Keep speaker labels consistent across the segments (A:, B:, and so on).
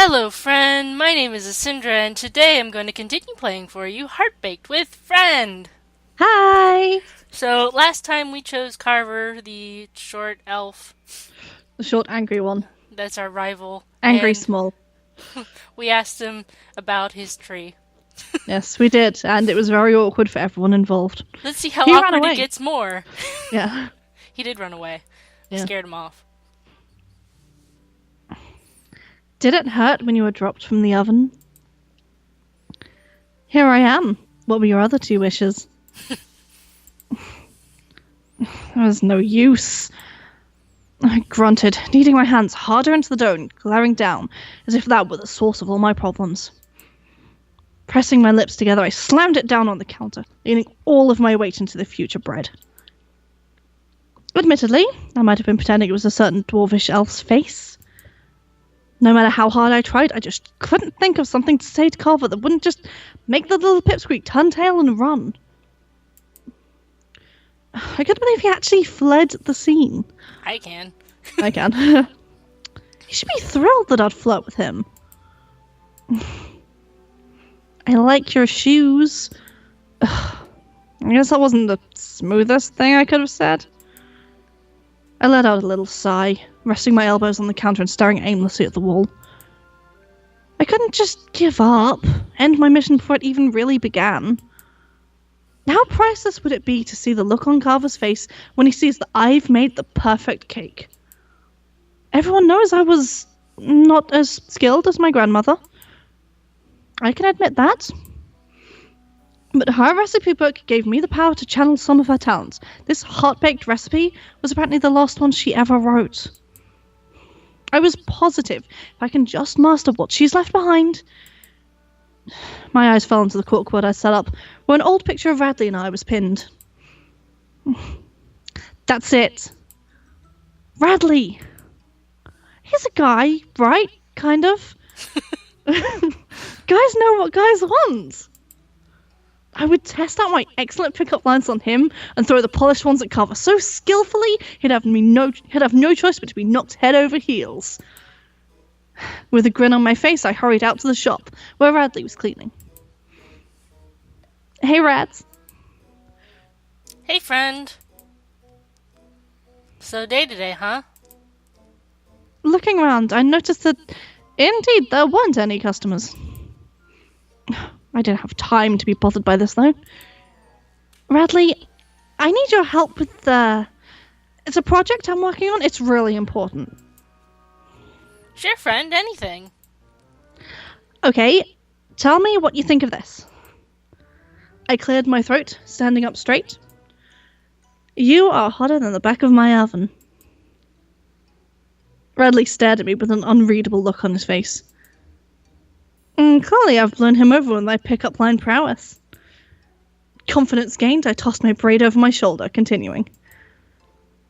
A: Hello, friend. My name is Asindra, and today I'm going to continue playing for you Heartbaked with Friend.
B: Hi!
A: So, last time we chose Carver, the short elf.
B: The short, angry one.
A: That's our rival.
B: Angry
A: And
B: small.
A: we asked him about his tree.
B: Yes, we did, and it was very awkward for everyone involved.
A: Let's see how
B: He ran
A: awkward it
B: away.
A: gets more.
B: Yeah.
A: He did run away.
B: Yeah.
A: Scared him off.
B: Did it hurt when you were dropped from the oven? Here I am. What were your other two wishes? There was no use. I grunted, kneading my hands harder into the dough and glaring down, as if that were the source of all my problems. Pressing my lips together, I slammed it down on the counter, leaning all of my weight into the future bread. Admittedly, I might have been pretending it was a certain dwarvish elf's face. No matter how hard I tried, I just couldn't think of something to say to Carver that wouldn't just make the little pipsqueak turn tail and run. I couldn't believe he actually fled the scene.
A: I can.
B: I can. He should be thrilled that I'd flirt with him. I like your shoes. I guess that wasn't the smoothest thing I could have said. I let out a little sigh, resting my elbows on the counter and staring aimlessly at the wall. I couldn't just give up, end my mission before it even really began. How priceless would it be to see the look on Carver's face when he sees that I've made the perfect cake? Everyone knows I was not as skilled as my grandmother. I can admit that. But her recipe book gave me the power to channel some of her talents. This heart-baked recipe was apparently the last one she ever wrote. I was positive if I can just master what she's left behind. My eyes fell into the corkboard I set up, where an old picture of Radley and I was pinned. That's it. Radley. He's a guy, right? Kind of. Guys know what guys want. I would test out my excellent pickup lines on him and throw the polished ones at Carver so skillfully he'd have no choice but to be knocked head over heels. With a grin on my face, I hurried out to the shop where Radley was cleaning. Hey, Rads.
A: Hey, friend. So, day today, huh?
B: Looking around, I noticed that indeed there weren't any customers. I didn't have time to be bothered by this, though. Radley, I need your help with it's a project I'm working on. It's really important.
A: Sure, friend, anything.
B: Okay, tell me what you think of this. I cleared my throat, standing up straight. You are hotter than the back of my oven. Radley stared at me with an unreadable look on his face. Clearly, I've blown him over with my pick-up line prowess. Confidence gained, I tossed my braid over my shoulder, continuing.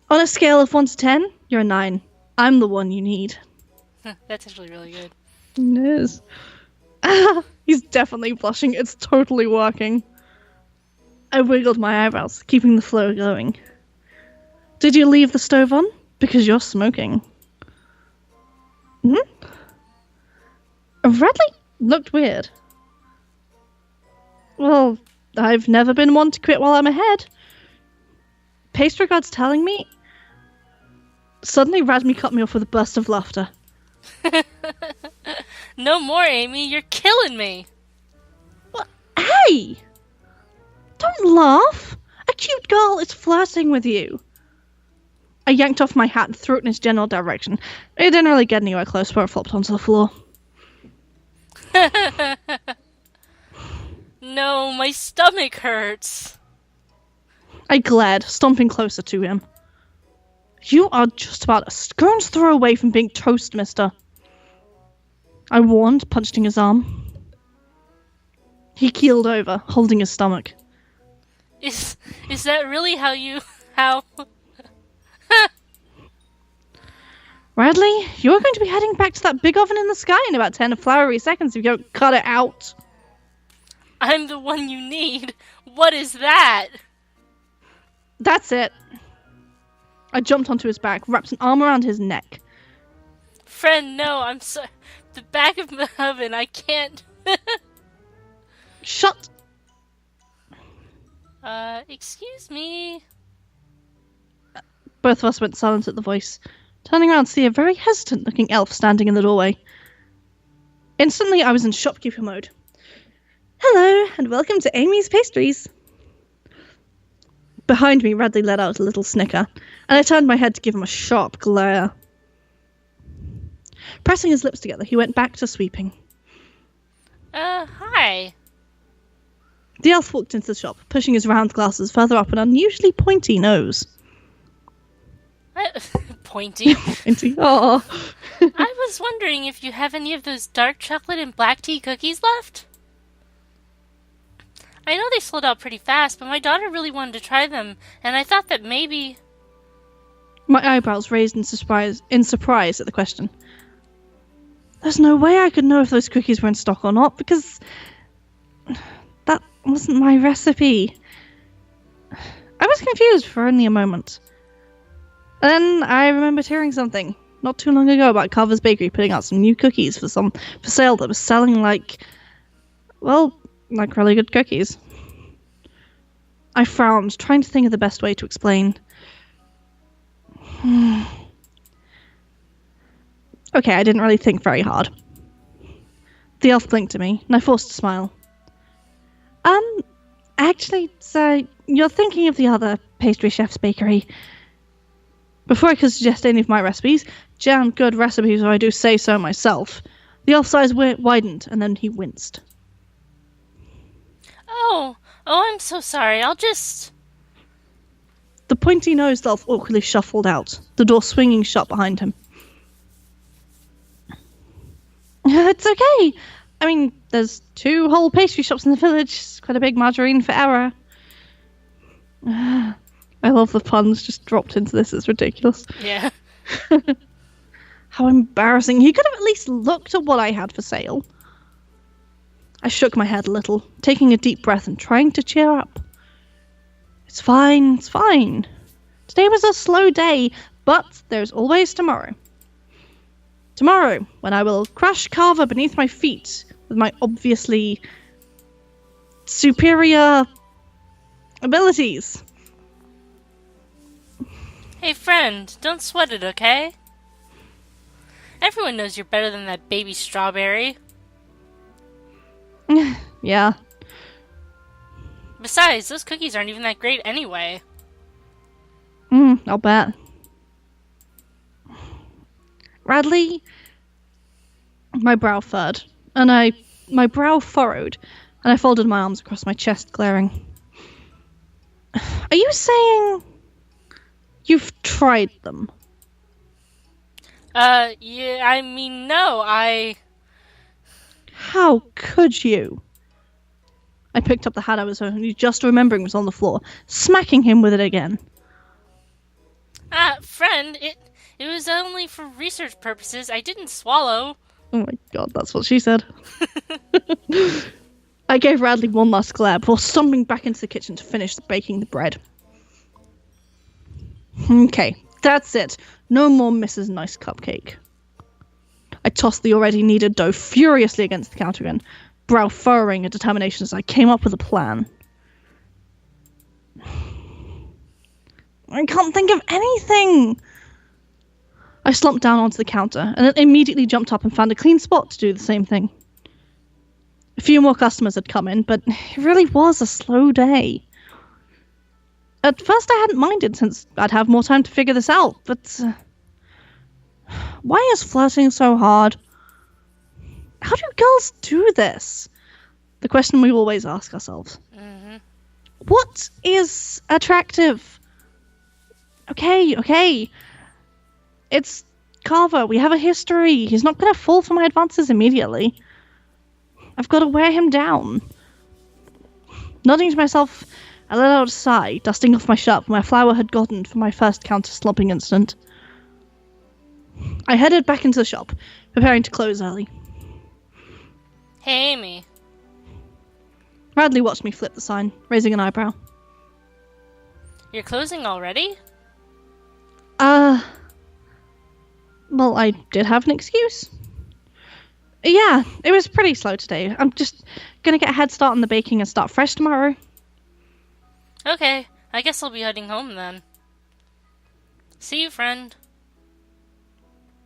B: On a scale of 1 to 10, you're a 9. I'm the one you need.
A: That's actually really good.
B: It is. He's definitely blushing. It's totally working. I wiggled my eyebrows, keeping the flow going. Did you leave the stove on? Because you're smoking. Radley looked weird. Well, I've never been one to quit while I'm ahead. Pastry God's telling me. Suddenly, Radley cut me off with a burst of laughter.
A: No more, Amy. You're killing me.
B: What? Hey! Don't laugh. A cute girl is flirting with you. I yanked off my hat and threw it in his general direction. It didn't really get anywhere close where it flopped onto the floor.
A: No, my stomach hurts.
B: I glared, stomping closer to him. You are just about a stone's throw away from being toast, mister. I warned, punching his arm. He keeled over, holding his stomach.
A: Is that really how?
B: Radley, you're going to be heading back to that big oven in the sky in about 10 flowery seconds if you don't cut it out.
A: I'm the one you need. What is that?
B: That's it. I jumped onto his back, wrapped an arm around his neck.
A: friend, no, I'm so... The back of the oven, I can't...
B: Shut!
A: Excuse me?
B: Both of us went silent at the voice, turning around to see a very hesitant-looking elf standing in the doorway. Instantly, I was in shopkeeper mode. Hello, and welcome to Amy's Pastries. Behind me, Radley let out a little snicker, and I turned my head to give him a sharp glare. Pressing his lips together, he went back to sweeping.
A: Hi.
B: The elf walked into the shop, pushing his round glasses further up an unusually pointy nose.
A: Pointy?
B: Pointy, oh.
A: I was wondering if you have any of those dark chocolate and black tea cookies left? I know they sold out pretty fast, but my daughter really wanted to try them, and I thought that maybe...
B: My eyebrows raised in surprise at the question. There's no way I could know if those cookies were in stock or not, because that wasn't my recipe. I was confused for only a moment. Then I remembered hearing something not too long ago about Carver's Bakery putting out some new cookies for sale that was selling like really good cookies. I frowned, trying to think of the best way to explain. Okay, I didn't really think very hard. The elf blinked at me, and I forced a smile. Actually, sir, you're thinking of the other pastry chef's bakery. Before I could suggest any of my recipes, damn good recipes if I do say so myself, the elf's eyes widened, and then he winced.
A: Oh, I'm so sorry. I'll just...
B: The pointy-nosed elf awkwardly shuffled out, the door swinging shut behind him. It's okay. I mean, there's 2 whole pastry shops in the village. It's quite a big margarine for error. I love the puns just dropped into this. It's ridiculous.
A: Yeah.
B: How embarrassing. He could have at least looked at what I had for sale. I shook my head a little, taking a deep breath and trying to cheer up. It's fine, it's fine. Today was a slow day, but there's always tomorrow. Tomorrow, when I will crush Carver beneath my feet with my obviously superior abilities.
A: Hey friend, don't sweat it, okay? Everyone knows you're better than that baby strawberry.
B: Yeah.
A: Besides, those cookies aren't even that great anyway.
B: I'll bet. Radley, my brow furrowed, and I folded my arms across my chest, glaring. Are you saying you've tried them?
A: Yeah, I mean, no,
B: How could you? I picked up the hat I was only just remembering was on the floor, smacking him with it again.
A: Friend, it was only for research purposes. I didn't swallow.
B: Oh my god, that's what she said. I gave Radley one last glare before stumbling back into the kitchen to finish baking the bread. Okay, that's it. No more Mrs. Nice Cupcake. I tossed the already kneaded dough furiously against the counter again, brow furrowing a determination as I came up with a plan. I can't think of anything! I slumped down onto the counter and then immediately jumped up and found a clean spot to do the same thing. A few more customers had come in, but it really was a slow day. At first I hadn't minded since I'd have more time to figure this out, but... why is flirting so hard? How do girls do this? The question we always ask ourselves.
A: Mm-hmm.
B: What is attractive? Okay. It's Carver. We have a history. He's not going to fall for my advances immediately. I've got to wear him down. Nodding to myself, I let out a sigh, dusting off my shirt where my flour had gotten for my first counter-slopping incident. I headed back into the shop, preparing to close early.
A: Hey, Amy.
B: Radley watched me flip the sign, raising an eyebrow.
A: You're closing already?
B: Well, I did have an excuse. Yeah, it was pretty slow today. I'm just gonna get a head start on the baking and start fresh tomorrow.
A: Okay, I guess I'll be heading home then. See you, friend.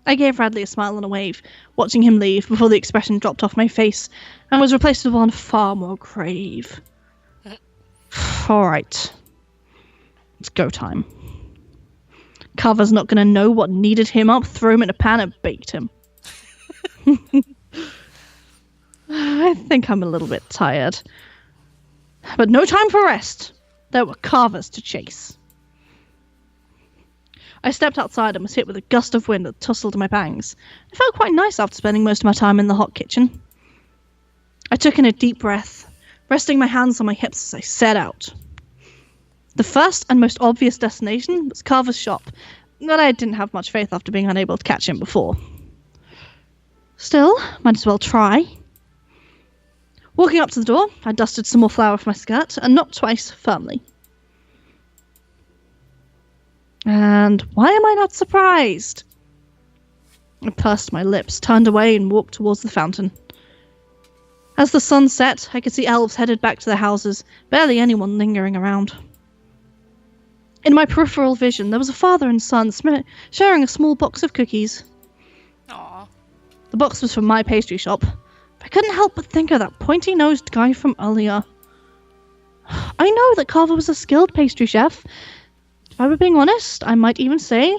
B: I gave Radley a smile and a wave, watching him leave before the expression dropped off my face and was replaced with one far more grave. Alright. It's go time. Carver's not gonna know what kneaded him up, threw him in a pan and baked him. I think I'm a little bit tired. But no time for rest. There were Carvers to chase. I stepped outside and was hit with a gust of wind that tousled my bangs. It felt quite nice after spending most of my time in the hot kitchen. I took in a deep breath, resting my hands on my hips as I set out. The first and most obvious destination was Carver's shop, but I didn't have much faith after being unable to catch him before. Still, might as well try. Walking up to the door, I dusted some more flour off my skirt and knocked twice firmly. And why am I not surprised? I pursed my lips, turned away, and walked towards the fountain. As the sun set, I could see elves headed back to their houses, barely anyone lingering around. In my peripheral vision, there was a father and son sharing a small box of cookies.
A: Aww.
B: The box was from my pastry shop, but I couldn't help but think of that pointy-nosed guy from earlier. I know that Carver was a skilled pastry chef. If I were being honest, I might even say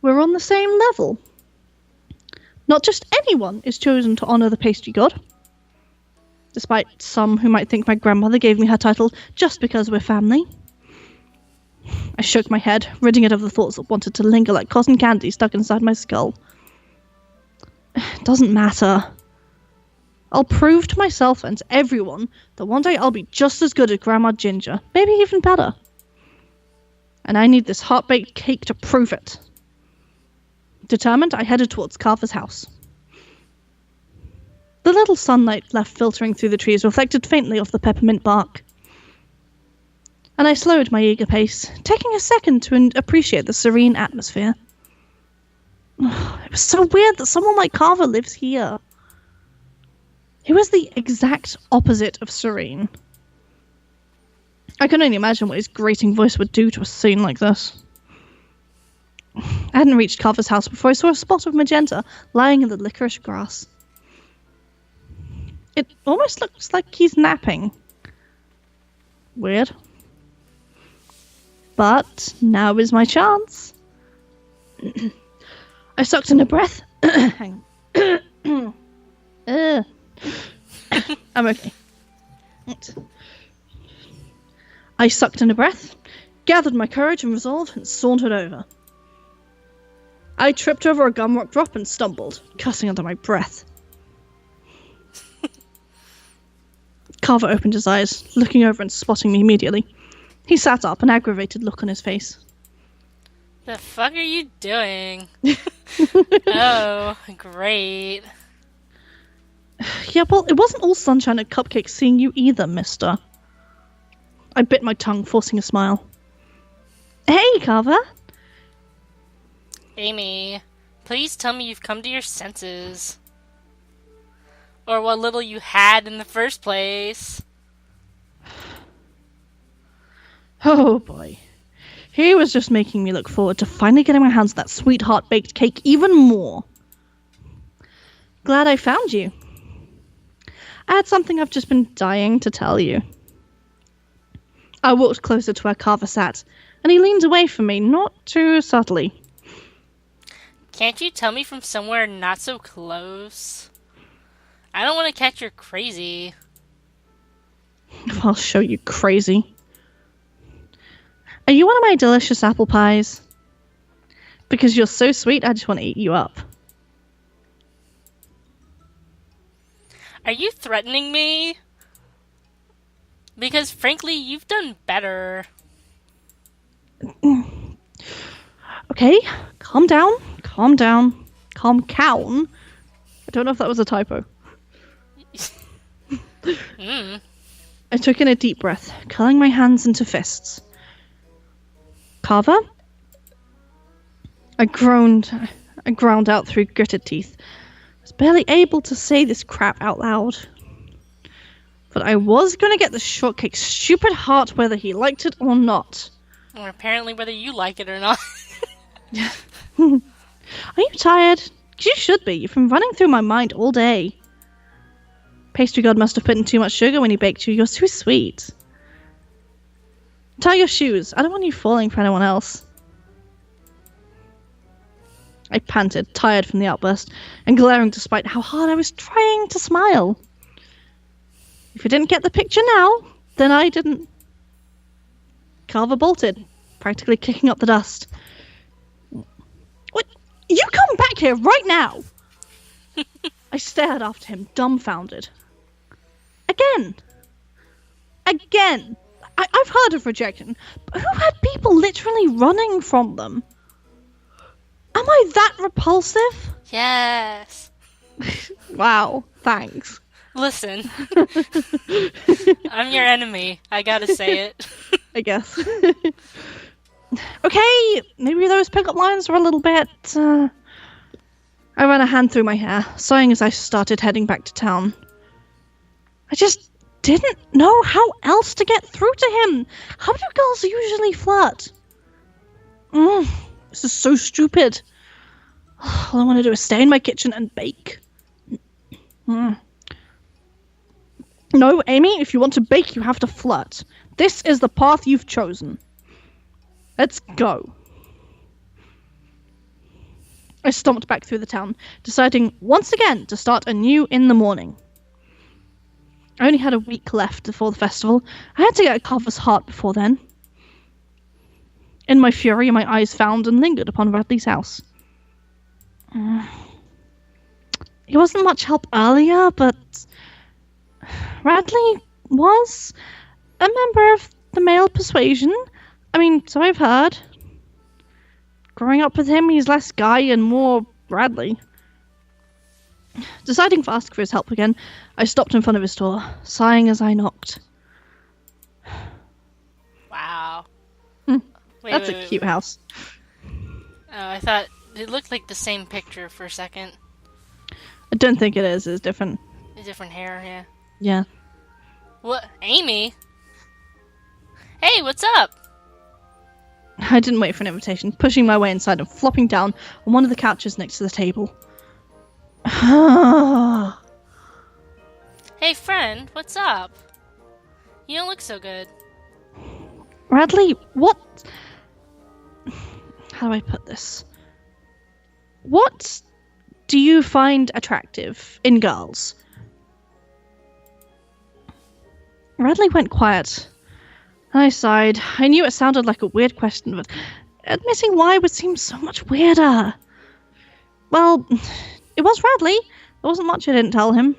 B: we're on the same level. Not just anyone is chosen to honour the pastry god. Despite some who might think my grandmother gave me her title just because we're family. I shook my head, ridding it of the thoughts that wanted to linger like cotton candy stuck inside my skull. It doesn't matter. I'll prove to myself and to everyone that one day I'll be just as good as Grandma Ginger, maybe even better. And I need this heartbaked cake to prove it. Determined, I headed towards Carver's house. The little sunlight left filtering through the trees reflected faintly off the peppermint bark. And I slowed my eager pace, taking a second to appreciate the serene atmosphere. It was so weird that someone like Carver lives here. He was the exact opposite of serene. I can only imagine what his grating voice would do to a scene like this. I hadn't reached Carver's house before I saw a spot of magenta lying in the licorice grass. It almost looks like he's napping. Weird. But now is my chance. I sucked in a breath. Hang on. I'm okay. I sucked in a breath, gathered my courage and resolve, and sauntered over. I tripped over a gumrock drop and stumbled, cussing under my breath. Carver opened his eyes, looking over and spotting me immediately. He sat up, an aggravated look on his face.
A: The fuck are you doing? Oh, great.
B: Yeah, well, it wasn't all sunshine and cupcakes seeing you either, mister. I bit my tongue, forcing a smile. Hey, Carver.
A: Amy, please tell me you've come to your senses. Or what little you had in the first place.
B: Oh, boy. He was just making me look forward to finally getting my hands on that sweet heart-baked cake even more. Glad I found you. I had something I've just been dying to tell you. I walked closer to where Carver sat, and he leaned away from me, not too subtly.
A: Can't you tell me from somewhere not so close? I don't want to catch your crazy.
B: I'll show you crazy. Are you one of my delicious apple pies? Because you're so sweet, I just want to eat you up.
A: Are you threatening me? Because frankly, you've done better.
B: Okay, calm down, calm down, calm cown. I don't know if that was a typo. I took in a deep breath, curling my hands into fists. Carver? I groaned I ground out through gritted teeth. I was barely able to say this crap out loud. But I was gonna get the shortcake's stupid heart whether he liked it or not.
A: Or apparently whether you like it or not.
B: Are you tired? 'Cause you should be. You've been running through my mind all day. Pastry god must have put in too much sugar when he baked you. You're too sweet. Tie your shoes. I don't want you falling for anyone else. I panted, tired from the outburst, and glaring despite how hard I was trying to smile. If you didn't get the picture now, then I didn't. Carver bolted, practically kicking up the dust. What? You come back here right now! I stared after him, dumbfounded. Again! I've heard of rejection, but who had people literally running from them? Am I that repulsive?
A: Yes.
B: Wow, thanks.
A: Listen. I'm your enemy. I gotta say it.
B: I guess. Okay, maybe those pickup lines were a little bit... I ran a hand through my hair, sighing as I started heading back to town. I just didn't know how else to get through to him. How do girls usually flirt? This is so stupid. All I want to do is stay in my kitchen and bake. No, Amy, if you want to bake, you have to flirt. This is the path you've chosen. Let's go. I stomped back through the town, deciding once again to start anew in the morning. I only had a week left before the festival. I had to get a Carver's heart before then. In my fury, my eyes found and lingered upon Radley's house. He wasn't much help earlier, but Radley was a member of the male persuasion. I mean, so I've heard. Growing up with him, he's less Guy and more Radley. Deciding to ask for his help again, I stopped in front of his door, sighing as I knocked.
A: Wow.
B: That's a cute house.
A: Oh, I thought it looked like the same picture for a second.
B: I don't think it is. It's different.
A: Different hair, yeah.
B: Yeah.
A: What? Amy? Hey, what's up?
B: I didn't wait for an invitation, pushing my way inside and flopping down on one of the couches next to the table.
A: Hey, friend, what's up? You don't look so good.
B: Radley, what... How do I put this? What do you find attractive in girls? Radley went quiet. I sighed. I knew it sounded like a weird question, but admitting why would seem so much weirder. Well, it was Radley. There wasn't much I didn't tell him.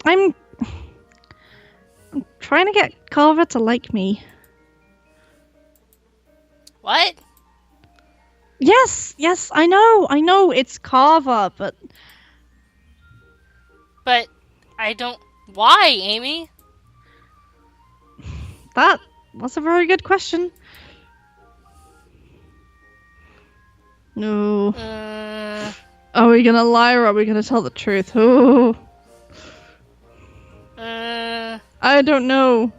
B: I'm trying to get Carver to like me.
A: What?
B: Yes, I know, it's Carver, but...
A: But I don't... Why, Amy?
B: That's a very good question. No. Are we gonna lie or are we gonna tell the truth? Oh. I don't know.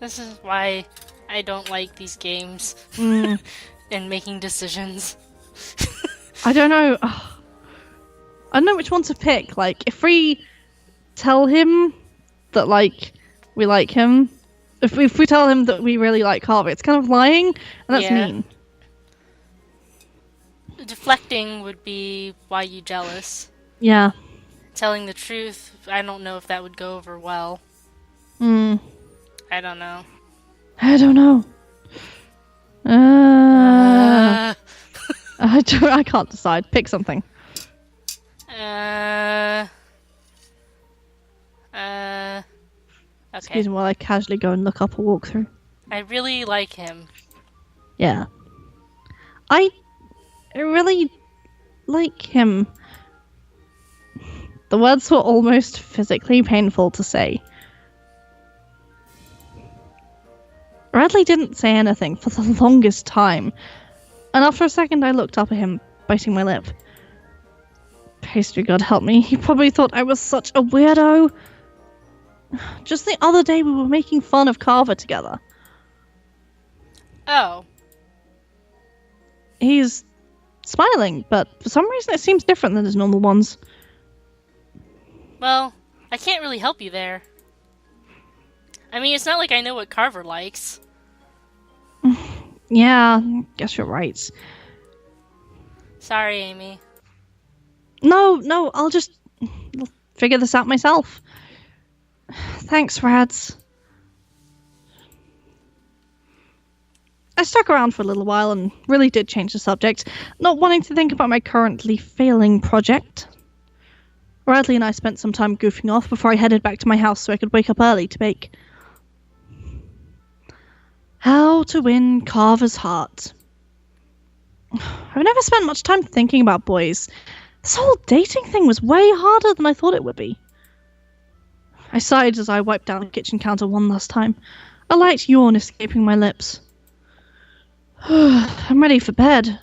A: This is why I don't like these games and making decisions.
B: I don't know. I don't know which one to pick. Like, if we tell him that, like, we like him, if we tell him that we really like Carver, it's kind of lying, and that's mean.
A: Deflecting would be why you jealous.
B: Yeah.
A: Telling the truth, I don't know if that would go over well. I don't know.
B: I can't decide. Pick something.
A: Okay.
B: Excuse me while I casually go and look up a walkthrough.
A: I really like him.
B: Yeah. I really like him. The words were almost physically painful to say. Radley didn't say anything for the longest time, and after a second I looked up at him, biting my lip. Pastry God help me, he probably thought I was such a weirdo. Just the other day we were making fun of Carver together.
A: Oh.
B: He's smiling, but for some reason it seems different than his normal ones.
A: Well, I can't really help you there. I mean, it's not like I know what Carver likes.
B: Yeah, guess you're right.
A: Sorry, Amy.
B: No, I'll just figure this out myself. Thanks, Rads. I stuck around for a little while and really did change the subject, not wanting to think about my currently failing project. Radley and I spent some time goofing off before I headed back to my house so I could wake up early to bake. How to win Carver's heart. I've never spent much time thinking about boys. This whole dating thing was way harder than I thought it would be. I sighed as I wiped down the kitchen counter one last time, a light yawn escaping my lips. I'm ready for bed.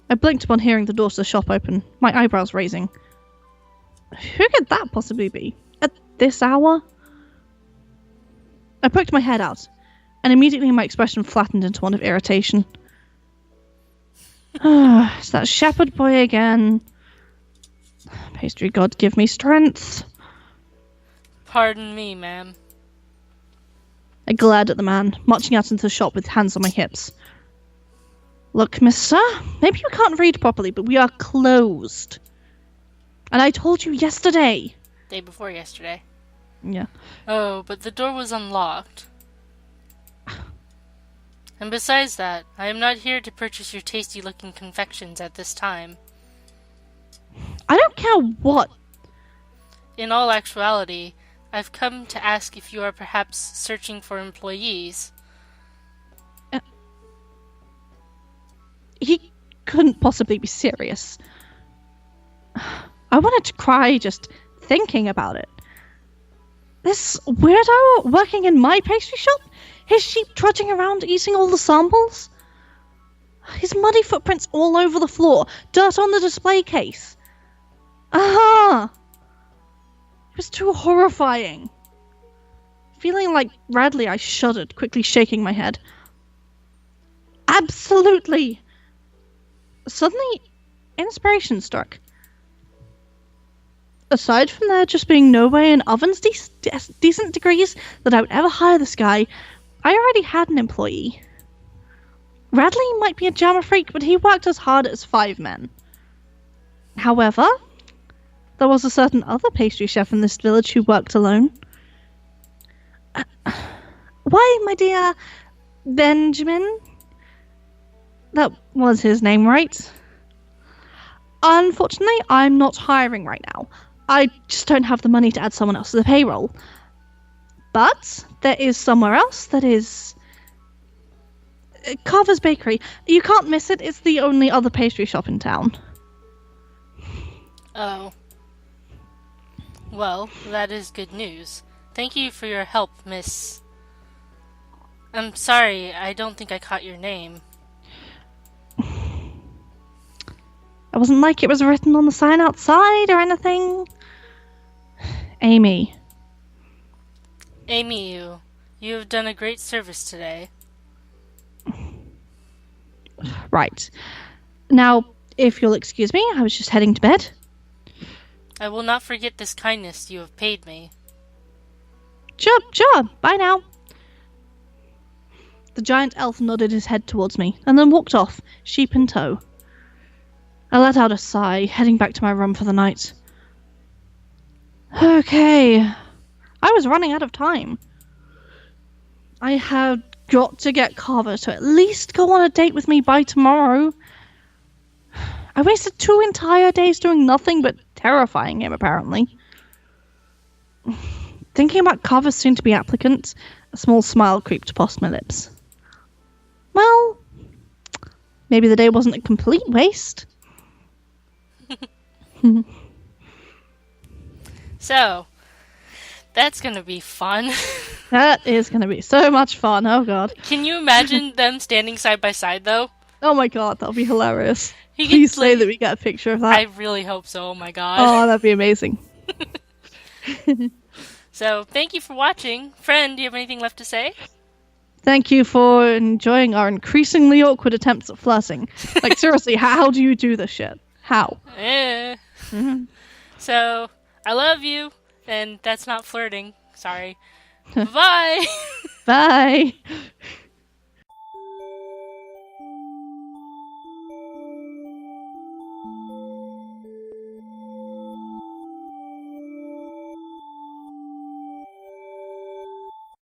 B: I blinked upon hearing the door to the shop open, my eyebrows raising. Who could that possibly be? At this hour? I poked my head out, and immediately my expression flattened into one of irritation. It's that shepherd boy again. Pastry God, give me strength.
A: Pardon me, ma'am.
B: I glared at the man, marching out into the shop with hands on my hips. Look, mister, maybe you can't read properly, but we are closed. And I told you yesterday.
A: Day before yesterday.
B: Yeah.
A: Oh, but the door was unlocked. And besides that, I am not here to purchase your tasty-looking confections at this time.
B: I don't care what.
A: In all actuality, I've come to ask if you are perhaps searching for employees.
B: He couldn't possibly be serious. I wanted to cry just thinking about it. This weirdo working in my pastry shop? His sheep trudging around eating all the samples? His muddy footprints all over the floor, dirt on the display case. Aha! It was too horrifying. Feeling like Radley, I shuddered, quickly shaking my head. Absolutely! Suddenly, inspiration struck. Aside from there just being no way in Oven's decent degrees that I would ever hire this guy, I already had an employee. Radley might be a jammer freak, but he worked as hard as 5 men. However, there was a certain other pastry chef in this village who worked alone. Why, my dear Benjamin? That was his name, right? Unfortunately, I'm not hiring right now. I just don't have the money to add someone else to the payroll. But there is somewhere else that is... Carver's Bakery. You can't miss it. It's the only other pastry shop in town.
A: Oh. Well, that is good news. Thank you for your help, miss... I'm sorry, I don't think I caught your name.
B: It wasn't like it was written on the sign outside or anything. Amy.
A: Amy, you have done a great service today.
B: Right. Now, if you'll excuse me, I was just heading to bed.
A: I will not forget this kindness you have paid me.
B: Sure. Bye now. The giant elf nodded his head towards me, and then walked off, sheep in tow. I let out a sigh, heading back to my room for the night. Okay. I was running out of time. I had got to get Carver to at least go on a date with me by tomorrow. I wasted 2 entire days doing nothing but terrifying him, apparently. Thinking about Carver's soon-to-be applicant, a small smile creeped past my lips. Well, maybe the day wasn't a complete waste.
A: So, that's gonna be fun.
B: That is going to be so much fun, oh god.
A: Can you imagine them standing side by side, though?
B: Oh my god, that'll be hilarious.
A: He could
B: Please say
A: play-
B: that we get a picture of
A: I
B: that.
A: really hope so. Oh my god.
B: Oh, that'd be amazing.
A: So, thank you for watching. Friend, do you have anything left to say?
B: Thank you for enjoying our increasingly awkward attempts at flirting. Like, seriously, how do you do this shit? How?
A: Eh. So, I love you, and that's not flirting. Sorry. Bye.
B: Bye!